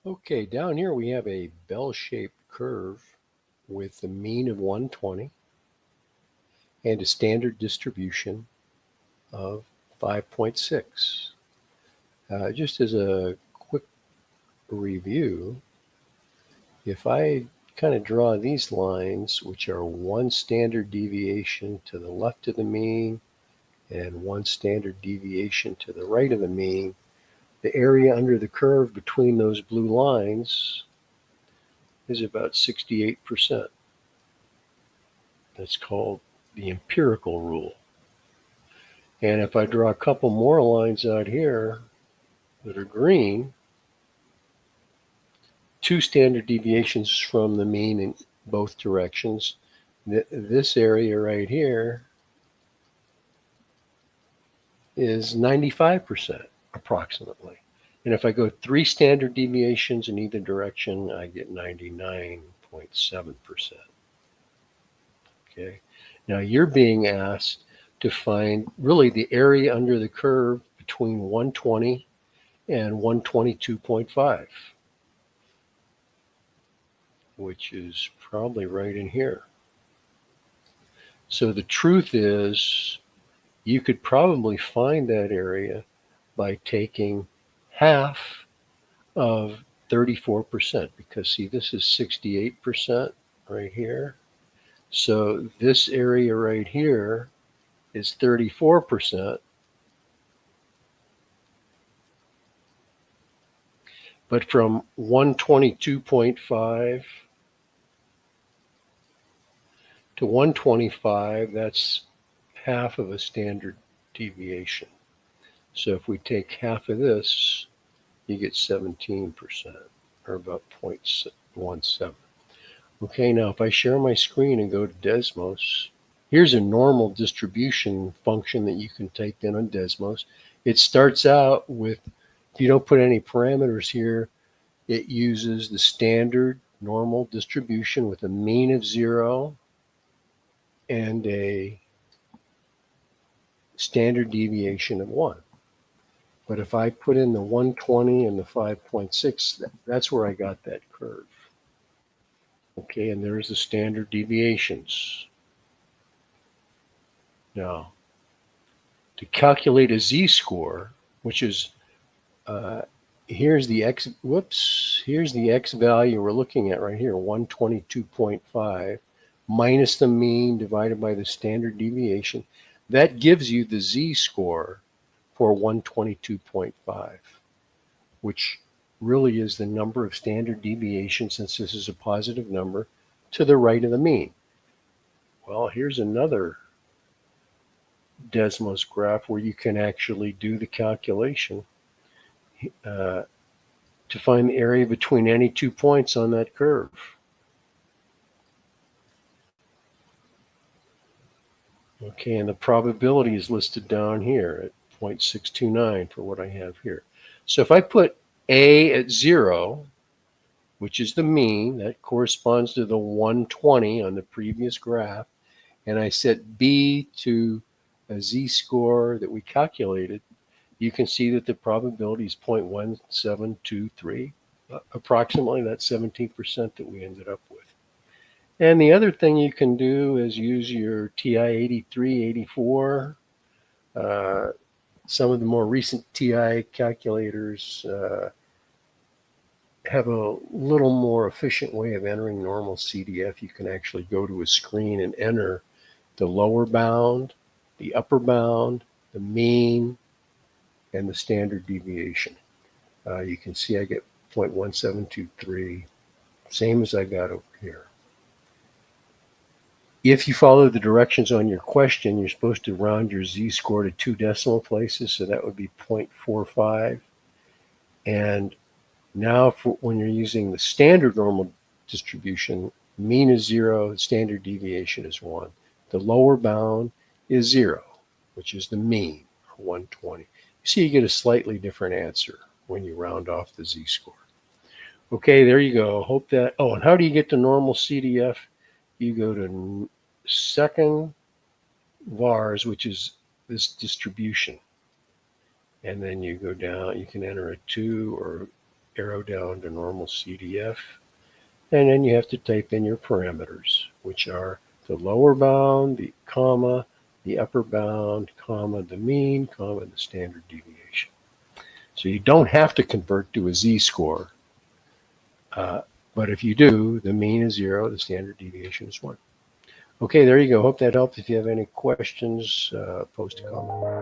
Okay, down here we have a bell-shaped curve with the mean of 120 and a standard distribution of 5.6. Just as a quick review, if I kind of draw these lines, which are one standard deviation to the left of the mean and one standard deviation to the right of the mean, the area under the curve between those blue lines is about 68%. That's called the empirical rule. And if I draw a couple more lines out here that are green, two standard deviations from the mean in both directions, this area right here is 95% approximately. And if I go three standard deviations in either direction, I get 99.7%. Okay. Now you're being asked to find really the area under the curve between 120 and 122.5, which is probably right in here. So the truth is, you could probably find that area by taking half of 34%, because see, this is 68% right here. So this area right here is 34%. But from 122.5 to 125, that's half of a standard deviation. So if we take half of this, you get 17%, or about 0.17. Okay, now if I share my screen and go to Desmos, here's a normal distribution function that you can take in on Desmos. It starts out with, if you don't put any parameters here, it uses the standard normal distribution with a mean of 0 and a standard deviation of 1. But if I put in the 120 and the 5.6, that's where I got that curve. Okay, and there's the standard deviations. Now, to calculate a z-score, which is, here's the x value we're looking at right here, 122.5, minus the mean divided by the standard deviation. That gives you the z-score for 122.5, which really is the number of standard deviations, since this is a positive number, to the right of the mean. Well, here's another Desmos graph where you can actually do the calculation to find the area between any 2 points on that curve. Okay, and the probability is listed down here at 0.629 for what I have here. So if I put A at 0, which is the mean, that corresponds to the 120 on the previous graph, and I set B to a z-score that we calculated, you can see that the probability is 0.1723, approximately. That's 17% that we ended up with. And the other thing you can do is use your TI 83, 84. Some of the more recent TI calculators have a little more efficient way of entering normal CDF. You can actually go to a screen and enter the lower bound, the upper bound, the mean, and the standard deviation. You can see I get 0.1723, same as I got over here. If you follow the directions on your question, you're supposed to round your z-score to 2 decimal places, so that would be 0.45. And now when you're using the standard normal distribution, mean is 0, standard deviation is 1. The lower bound is 0, which is the mean, 120. You see, you get a slightly different answer when you round off the z-score. Okay, there you go. Hope that. Oh, and how do you get to normal CDF? You go to second vars, which is this distribution, and then you go down. You can enter a 2, or arrow down to normal CDF. And then you have to type in your parameters, which are the lower bound, the comma, the upper bound, comma, the mean, comma, the standard deviation. So you don't have to convert to a z-score. But if you do, the mean is 0, the standard deviation is 1. Okay, there you go. Hope that helped. If you have any questions, post a comment.